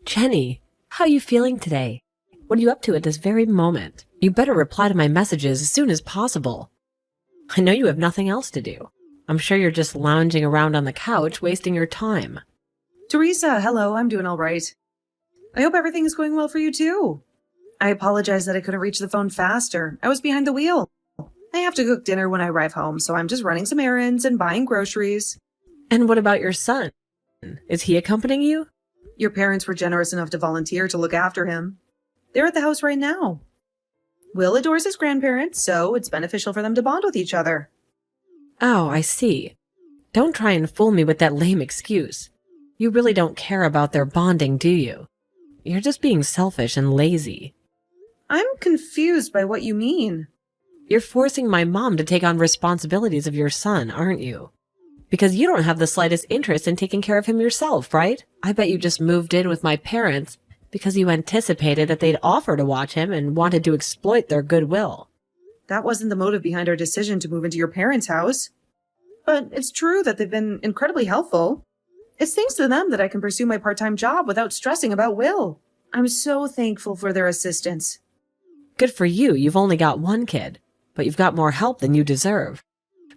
Jenny, how are you feeling today? What are you up to at this very moment? You better reply to my messages as soon as possible. I know you have nothing else to do. I'm sure you're just lounging around on the couch, wasting your time. Teresa, hello, I'm doing all right. I hope everything is going well for you too. I apologize that I couldn't reach the phone faster. I was behind the wheel. I have to cook dinner when I arrive home, so I'm just running some errands and buying groceries. And what about your son? Is he accompanying you? Your parents were generous enough to volunteer to look after him. They're at the house right now. Will adores his grandparents, so it's beneficial for them to bond with each other. Oh, I see. Don't try and fool me with that lame excuse. You really don't care about their bonding, do you? You're just being selfish and lazy. I'm confused by what you mean. You're forcing my mom to take on responsibilities of your son, aren't you? Because you don't have the slightest interest in taking care of him yourself, right? I bet you just moved in with my parents because you anticipated that they'd offer to watch him and wanted to exploit their goodwill. That wasn't the motive behind our decision to move into your parents' house. But it's true that they've been incredibly helpful. It's thanks to them that I can pursue my part-time job without stressing about Will. I'm so thankful for their assistance. Good for you, you've only got one kid, but you've got more help than you deserve.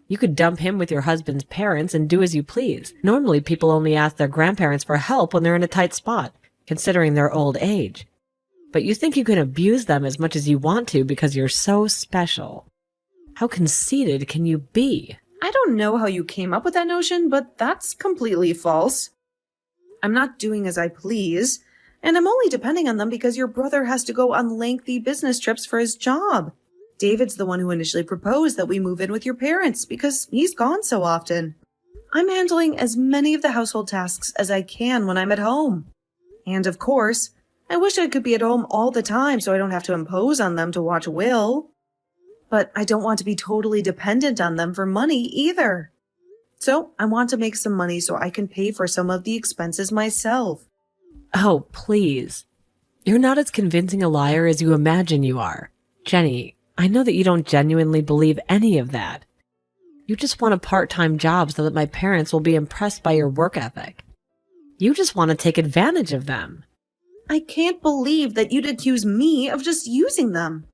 You could dump him with your husband's parents and do as you please. Normally, people only ask their grandparents for help when they're in a tight spot, considering their old age. But you think you can abuse them as much as you want to because you're so special. How conceited can you be? I don't know how you came up with that notion, but that's completely false. I'm not doing as I please, and I'm only depending on them because your brother has to go on lengthy business trips for his job. David's the one who initially proposed that we move in with your parents because he's gone so often. I'm handling as many of the household tasks as I can when I'm at home. And of course, I wish I could be at home all the time so I don't have to impose on them to watch Will. But I don't want to be totally dependent on them for money either. So I want to make some money so I can pay for some of the expenses myself. Oh, please. You're not as convincing a liar as you imagine you are. Jenny, I know that you don't genuinely believe any of that. You just want a part-time job so that my parents will be impressed by your work ethic. You just want to take advantage of them. I can't believe that you'd accuse me of just using them.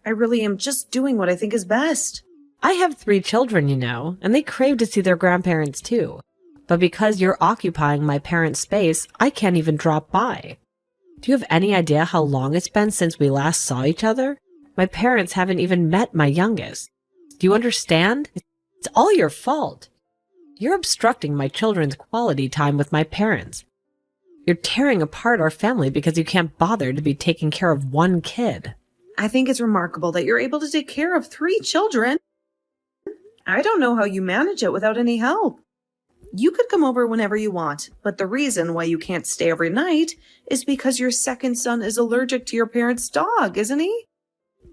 I really am just doing what I think is best. I have 3 children, you know, and they crave to see their grandparents too. But because you're occupying my parents' space, I can't even drop by. Do you have any idea how long it's been since we last saw each other? My parents haven't even met my youngest. Do you understand? It's all your fault. You're obstructing my children's quality time with my parents. You're tearing apart our family because you can't bother to be taking care of one kid. I think it's remarkable that you're able to take care of 3 children. I don't know how you manage it without any help. You could come over whenever you want, but the reason why you can't stay every night is because your second son is allergic to your parents' dog, isn't he?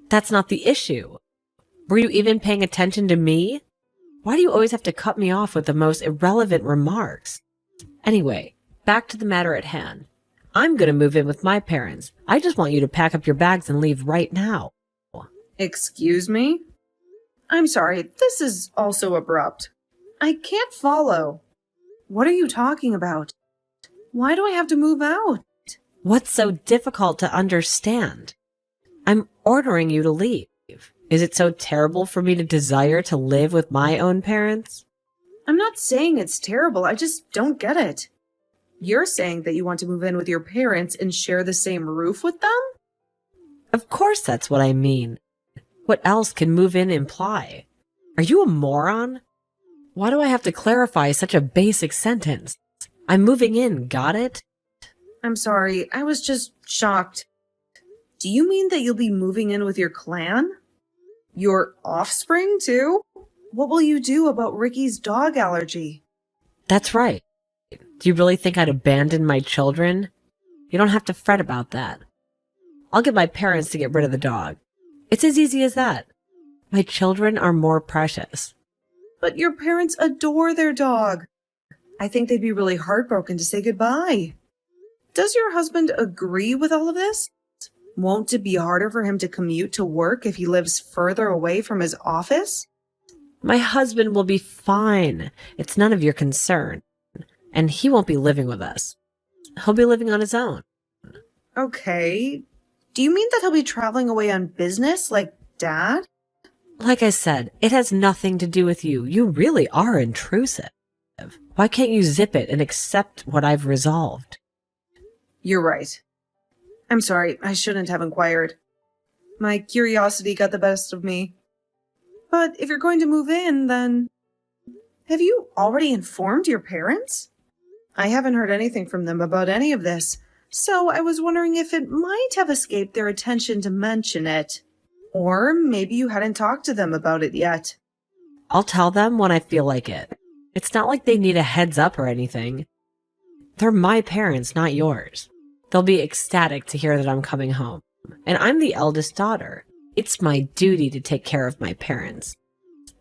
That's not the issue. Were you even paying attention to me? Why do you always have to cut me off with the most irrelevant remarks? Anyway, back to the matter at hand. I'm going to move in with my parents. I just want you to pack up your bags and leave right now. Excuse me? I'm sorry, this is also abrupt. I can't follow. What are you talking about? Why do I have to move out? What's so difficult to understand? I'm ordering you to leave. Is it so terrible for me to desire to live with my own parents? I'm not saying it's terrible, I just don't get it. You're saying that you want to move in with your parents and share the same roof with them? Of course that's what I mean. What else can move in imply? Are you a moron? Why do I have to clarify such a basic sentence? I'm moving in, got it? I'm sorry, I was just shocked. Do you mean that you'll be moving in with your clan? Your offspring, too? What will you do about Ricky's dog allergy? That's right. Do you really think I'd abandon my children? You don't have to fret about that. I'll get my parents to get rid of the dog. It's as easy as that. My children are more precious. But your parents adore their dog. I think they'd be really heartbroken to say goodbye. Does your husband agree with all of this? Won't it be harder for him to commute to work if he lives further away from his office? My husband will be fine. It's none of your concern. And he won't be living with us. He'll be living on his own. Okay. Do you mean that he'll be traveling away on business like Dad? Like I said, it has nothing to do with you. You really are intrusive. Why can't you zip it and accept what I've resolved? You're right. I'm sorry, I shouldn't have inquired. My curiosity got the best of me. But if you're going to move in, then... Have you already informed your parents? I haven't heard anything from them about any of this, so I was wondering if it might have escaped their attention to mention it. Or maybe you hadn't talked to them about it yet. I'll tell them when I feel like it. It's not like they need a heads up or anything. They're my parents, not yours. They'll be ecstatic to hear that I'm coming home. And I'm the eldest daughter. It's my duty to take care of my parents.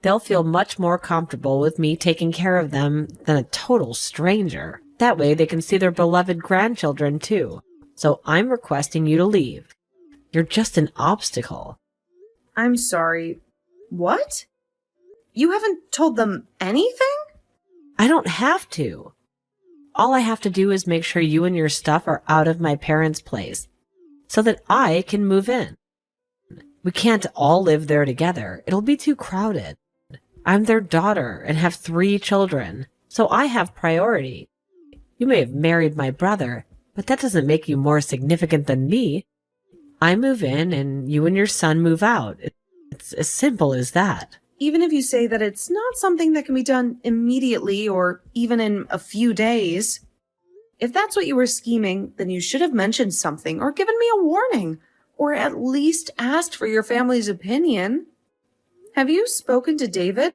They'll feel much more comfortable with me taking care of them than a total stranger. That way they can see their beloved grandchildren too. So I'm requesting you to leave. You're just an obstacle. I'm sorry. What? You haven't told them anything? I don't have to. All I have to do is make sure you and your stuff are out of my parents' place so that I can move in. We can't all live there together. It'll be too crowded. I'm their daughter and have 3 children, so I have priority. You may have married my brother, but that doesn't make you more significant than me. I move in and you and your son move out. It's as simple as that. Even if you say that it's not something that can be done immediately or even in a few days, if that's what you were scheming, then you should have mentioned something or given me a warning, or at least asked for your family's opinion. Have you spoken to David?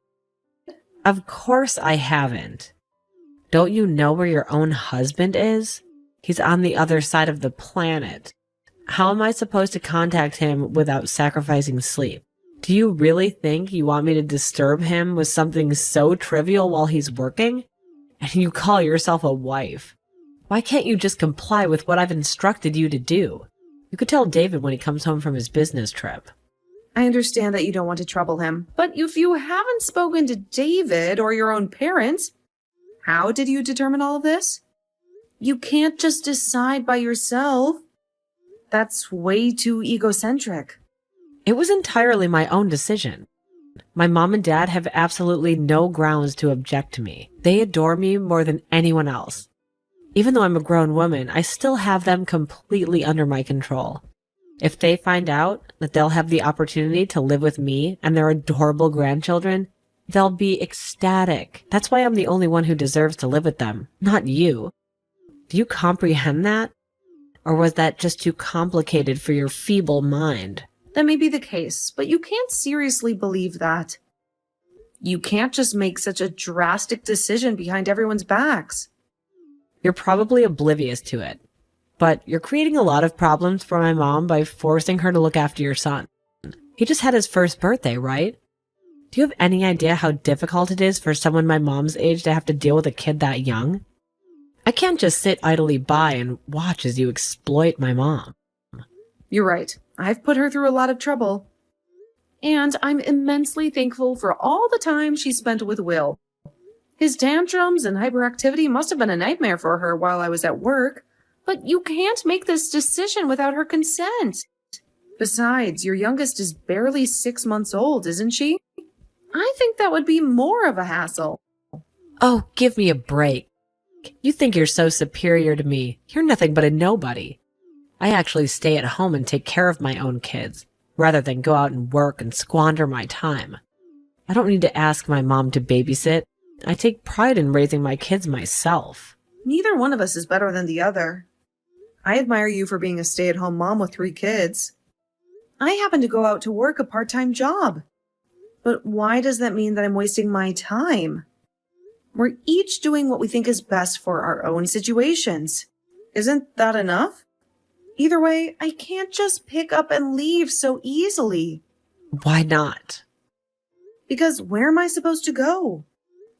Of course I haven't. Don't you know where your own husband is? He's on the other side of the planet. How am I supposed to contact him without sacrificing sleep? Do you really think you want me to disturb him with something so trivial while he's working? And you call yourself a wife. Why can't you just comply with what I've instructed you to do? You could tell David when he comes home from his business trip. I understand that you don't want to trouble him, but if you haven't spoken to David or your own parents, how did you determine all of this? You can't just decide by yourself. That's way too egocentric. It was entirely my own decision. My mom and dad have absolutely no grounds to object to me. They adore me more than anyone else. Even though I'm a grown woman, I still have them completely under my control. If they find out that they'll have the opportunity to live with me and their adorable grandchildren, they'll be ecstatic. That's why I'm the only one who deserves to live with them, not you. Do you comprehend that? Or was that just too complicated for your feeble mind? That may be the case, but you can't seriously believe that. You can't just make such a drastic decision behind everyone's backs. You're probably oblivious to it. But you're creating a lot of problems for my mom by forcing her to look after your son. He just had his first birthday, right? Do you have any idea how difficult it is for someone my mom's age to have to deal with a kid that young? I can't just sit idly by and watch as you exploit my mom. You're right. I've put her through a lot of trouble. And I'm immensely thankful for all the time she spent with Will. His tantrums and hyperactivity must have been a nightmare for her while I was at work. But you can't make this decision without her consent. Besides, your youngest is barely 6 months old, isn't she? I think that would be more of a hassle. Oh, give me a break. You think you're so superior to me. You're nothing but a nobody. I actually stay at home and take care of my own kids, rather than go out and work and squander my time. I don't need to ask my mom to babysit. I take pride in raising my kids myself. Neither one of us is better than the other. I admire you for being a stay-at-home mom with 3 kids. I happen to go out to work a part-time job. But why does that mean that I'm wasting my time? We're each doing what we think is best for our own situations. Isn't that enough? Either way, I can't just pick up and leave so easily. Why not? Because where am I supposed to go?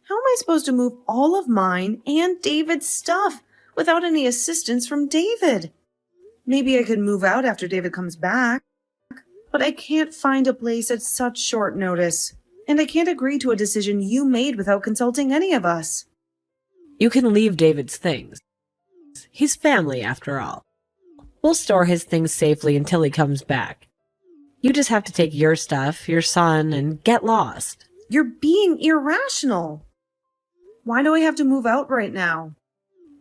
How am I supposed to move all of mine and David's stuff without any assistance from David? Maybe I could move out after David comes back, but I can't find a place at such short notice, and I can't agree to a decision you made without consulting any of us. You can leave David's things. He's family, after all. We'll store his things safely until he comes back. You just have to take your stuff, your son, and get lost. You're being irrational. Why do I have to move out right now?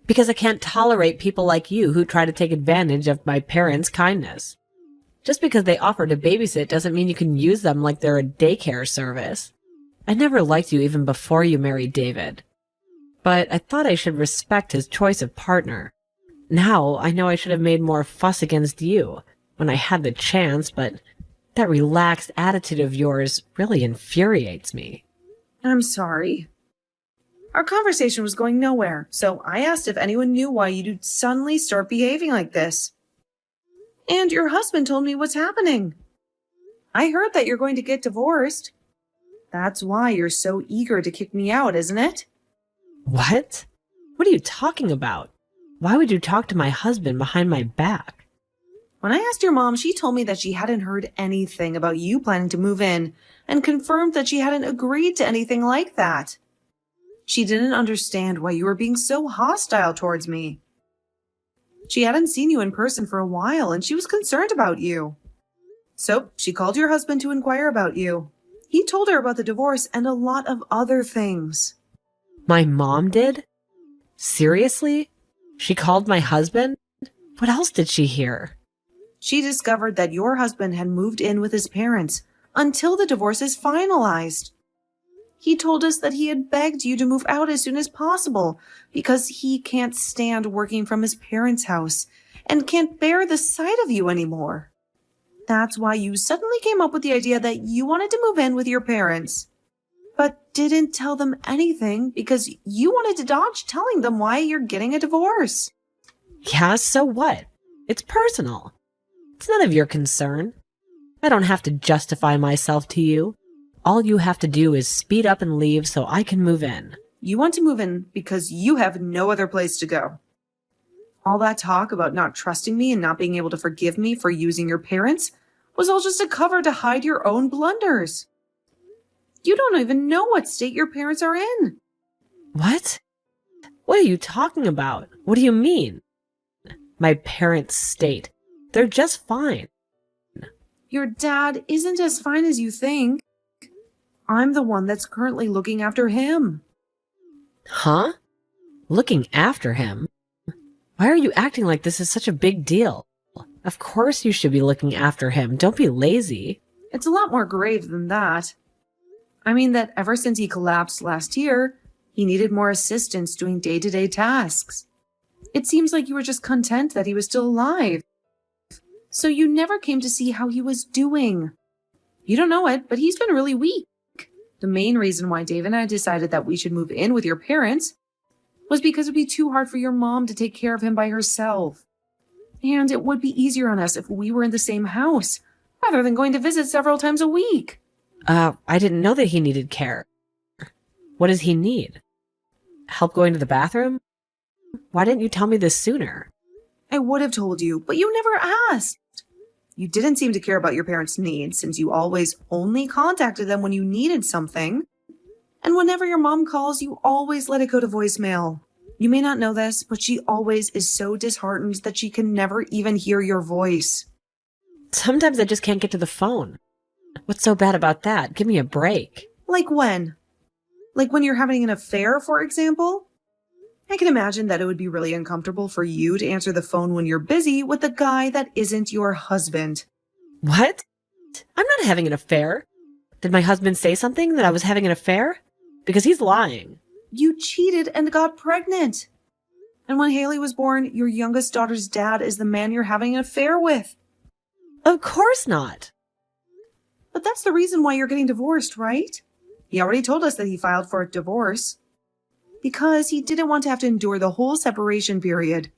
Because I can't tolerate people like you who try to take advantage of my parents' kindness. Just because they offer to babysit doesn't mean you can use them like they're a daycare service. I never liked you even before you married David. But I thought I should respect his choice of partner. Now I know I should have made more fuss against you when I had the chance, but that relaxed attitude of yours really infuriates me. I'm sorry. Our conversation was going nowhere, so I asked if anyone knew why you'd suddenly start behaving like this. And your husband told me what's happening. I heard that you're going to get divorced. That's why you're so eager to kick me out, isn't it? What? What are you talking about? Why would you talk to my husband behind my back? When I asked your mom, she told me that she hadn't heard anything about you planning to move in and confirmed that she hadn't agreed to anything like that. She didn't understand why you were being so hostile towards me. She hadn't seen you in person for a while and she was concerned about you. So she called your husband to inquire about you. He told her about the divorce and a lot of other things. My mom did? Seriously? She called my husband? What else did she hear? She discovered that your husband had moved in with his parents until the divorce is finalized. He told us that he had begged you to move out as soon as possible because he can't stand working from his parents' house and can't bear the sight of you anymore. That's why you suddenly came up with the idea that you wanted to move in with your parents, but didn't tell them anything because you wanted to dodge telling them why you're getting a divorce. Yeah, so what? It's personal. It's none of your concern. I don't have to justify myself to you. All you have to do is speed up and leave so I can move in. You want to move in because you have no other place to go. All that talk about not trusting me and not being able to forgive me for using your parents was all just a cover to hide your own blunders. You don't even know what state your parents are in. What? What are you talking about? What do you mean? My parents' state. They're just fine. Your dad isn't as fine as you think. I'm the one that's currently looking after him. Huh? Looking after him? Why are you acting like this is such a big deal? Of course you should be looking after him. Don't be lazy. It's a lot more grave than that. I mean that ever since he collapsed last year, he needed more assistance doing day-to-day tasks. It seems like you were just content that he was still alive. So you never came to see how he was doing. You don't know it, but he's been really weak. The main reason why Dave and I decided that we should move in with your parents was because it would be too hard for your mom to take care of him by herself. And it would be easier on us if we were in the same house, rather than going to visit several times a week. I didn't know that he needed care. What does he need? Help going to the bathroom? Why didn't you tell me this sooner? I would have told you, but you never asked. You didn't seem to care about your parents' needs since you always only contacted them when you needed something. And whenever your mom calls, you always let it go to voicemail. You may not know this, but she always is so disheartened that she can never even hear your voice. Sometimes I just can't get to the phone. What's so bad about that? Give me a break. Like when? Like when you're having an affair, for example? I can imagine that it would be really uncomfortable for you to answer the phone when you're busy with a guy that isn't your husband. What? I'm not having an affair. Did my husband say something that I was having an affair? Because he's lying. You cheated and got pregnant. And when Haley was born, your youngest daughter's dad is the man you're having an affair with. Of course not. But that's the reason why you're getting divorced, right? He already told us that he filed for a divorce. Because he didn't want to have to endure the whole separation period.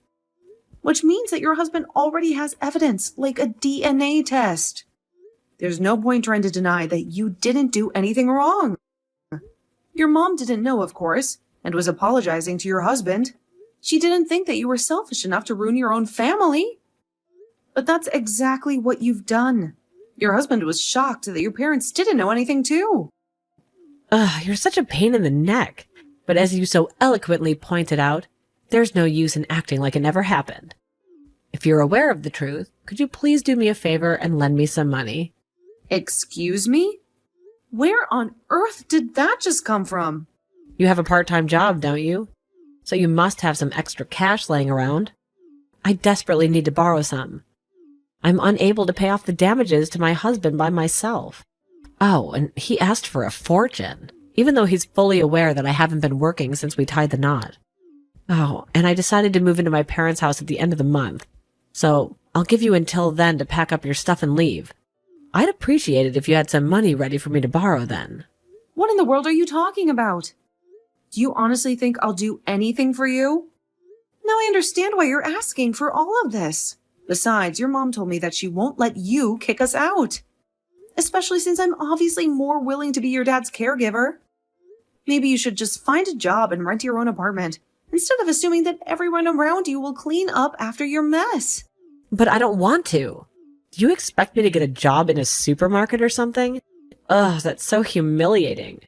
Which means that your husband already has evidence, like a DNA test. There's no point trying to deny that you didn't do anything wrong. Your mom didn't know, of course, and was apologizing to your husband. She didn't think that you were selfish enough to ruin your own family. But that's exactly what you've done. Your husband was shocked that your parents didn't know anything too. Ugh, you're such a pain in the neck. But as you so eloquently pointed out, there's no use in acting like it never happened. If you're aware of the truth, could you please do me a favor and lend me some money? Excuse me? Where on earth did that just come from? You have a part-time job, don't you? So you must have some extra cash laying around. I desperately need to borrow some. I'm unable to pay off the damages to my husband by myself. Oh, and he asked for a fortune, even though he's fully aware that I haven't been working since we tied the knot. Oh, and I decided to move into my parents' house at the end of the month. So I'll give you until then to pack up your stuff and leave. I'd appreciate it if you had some money ready for me to borrow then. What in the world are you talking about? Do you honestly think I'll do anything for you? Now I understand why you're asking for all of this. Besides, your mom told me that she won't let you kick us out. Especially since I'm obviously more willing to be your dad's caregiver. Maybe you should just find a job and rent your own apartment, instead of assuming that everyone around you will clean up after your mess. But I don't want to. Do you expect me to get a job in a supermarket or something? Ugh, that's so humiliating.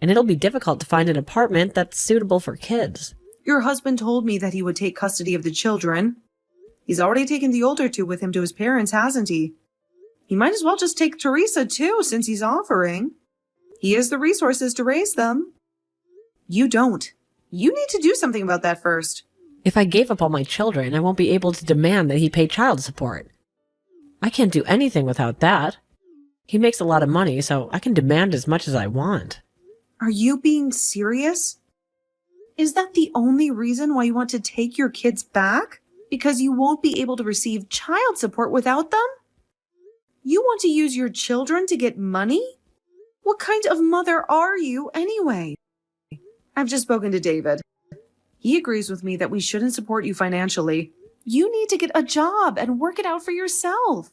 And it'll be difficult to find an apartment that's suitable for kids. Your husband told me that he would take custody of the children. He's already taken the older two with him to his parents, hasn't he? He might as well just take Teresa too, since he's offering. He has the resources to raise them. You don't. You need to do something about that first. If I gave up all my children, I won't be able to demand that he pay child support. I can't do anything without that. He makes a lot of money, so I can demand as much as I want. Are you being serious? Is that the only reason why you want to take your kids back? Because you won't be able to receive child support without them? You want to use your children to get money? What kind of mother are you anyway? I've just spoken to David. He agrees with me that we shouldn't support you financially. You need to get a job and work it out for yourself.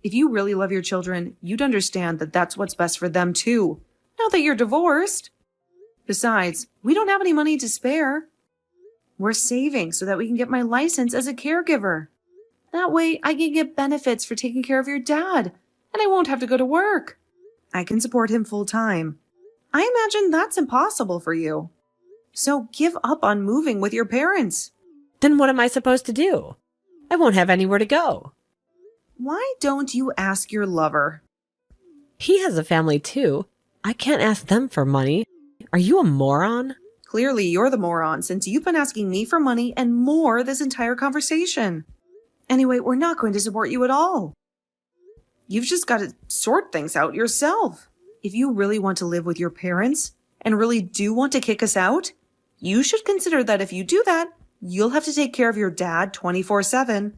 If you really love your children, you'd understand that that's what's best for them too, now that you're divorced. Besides, we don't have any money to spare. We're saving so that we can get my license as a caregiver. That way I can get benefits for taking care of your dad, and I won't have to go to work. I can support him full time. I imagine that's impossible for you. So give up on moving with your parents. Then what am I supposed to do? I won't have anywhere to go. Why don't you ask your lover? He has a family too. I can't ask them for money. Are you a moron? Clearly you're the moron, since you've been asking me for money and more this entire conversation. Anyway, we're not going to support you at all. You've just got to sort things out yourself. If you really want to live with your parents and really do want to kick us out, you should consider that if you do that, you'll have to take care of your dad 24/7.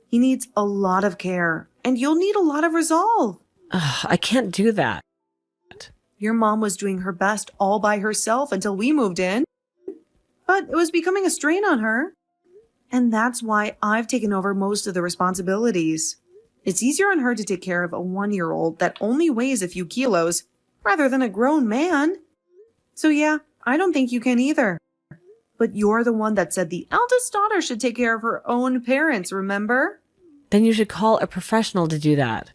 He needs a lot of care, and you'll need a lot of resolve. I can't do that. Your mom was doing her best all by herself until we moved in. But it was becoming a strain on her. And that's why I've taken over most of the responsibilities. It's easier on her to take care of a 1-year-old that only weighs a few kilos, rather than a grown man. So yeah, I don't think you can either. But you're the one that said the eldest daughter should take care of her own parents, remember? Then you should call a professional to do that.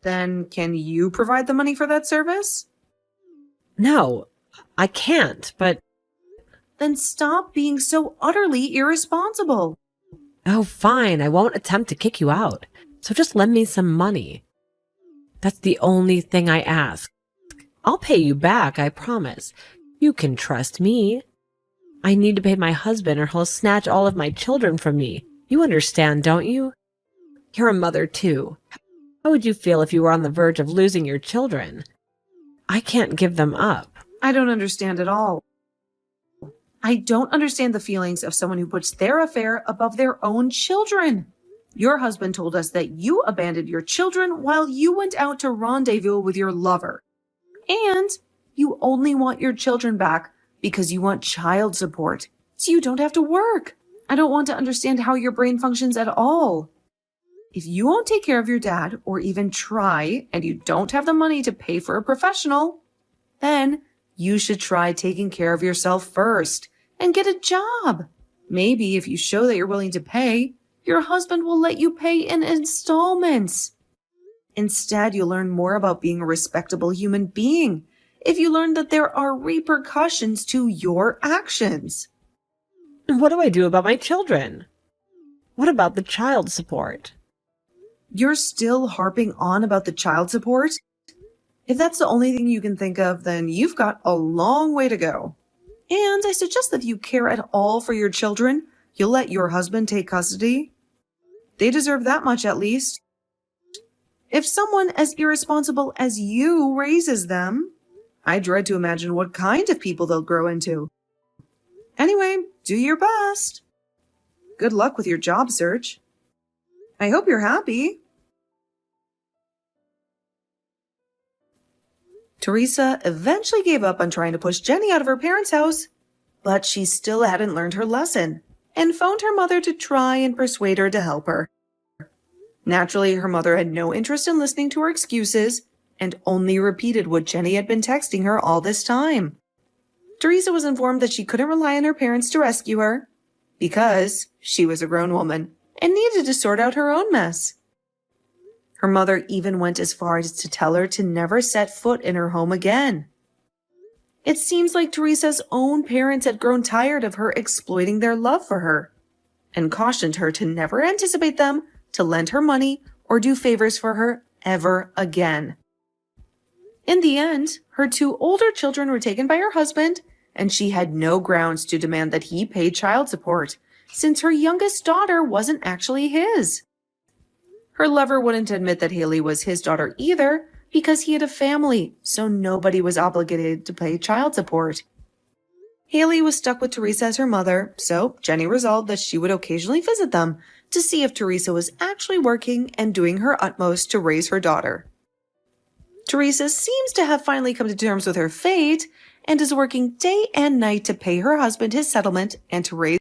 Then can you provide the money for that service? No, I can't, but... Then stop being so utterly irresponsible. Oh, fine, I won't attempt to kick you out. So just lend me some money. That's the only thing I ask. I'll pay you back, I promise. You can trust me. I need to pay my husband or he'll snatch all of my children from me. You understand, don't you? You're a mother, too. How would you feel if you were on the verge of losing your children? I can't give them up. I don't understand at all. I don't understand the feelings of someone who puts their affair above their own children. Your husband told us that you abandoned your children while you went out to rendezvous with your lover. And you only want your children back because you want child support, so you don't have to work. I don't want to understand how your brain functions at all. If you won't take care of your dad or even try, and you don't have the money to pay for a professional, then you should try taking care of yourself first and get a job. Maybe if you show that you're willing to pay, your husband will let you pay in installments. Instead, you'll learn more about being a respectable human being if you learn that there are repercussions to your actions. What do I do about my children? What about the child support? You're still harping on about the child support? If that's the only thing you can think of, then you've got a long way to go. And I suggest that if you care at all for your children, you'll let your husband take custody. They deserve that much at least. If someone as irresponsible as you raises them, I dread to imagine what kind of people they'll grow into. Anyway, do your best. Good luck with your job search. I hope you're happy. Teresa eventually gave up on trying to push Jenny out of her parents' house, but she still hadn't learned her lesson and phoned her mother to try and persuade her to help her. Naturally, her mother had no interest in listening to her excuses and only repeated what Jenny had been texting her all this time. Teresa was informed that she couldn't rely on her parents to rescue her because she was a grown woman and needed to sort out her own mess. Her mother even went as far as to tell her to never set foot in her home again. It seems like Teresa's own parents had grown tired of her exploiting their love for her and cautioned her to never anticipate them to lend her money or do favors for her ever again. In the end, her 2 older children were taken by her husband, and she had no grounds to demand that he pay child support, since her youngest daughter wasn't actually his. Her lover wouldn't admit that Haley was his daughter either, because he had a family, so nobody was obligated to pay child support. Haley was stuck with Teresa as her mother, so Jenny resolved that she would occasionally visit them to see if Teresa was actually working and doing her utmost to raise her daughter. Teresa seems to have finally come to terms with her fate and is working day and night to pay her husband his settlement and to raise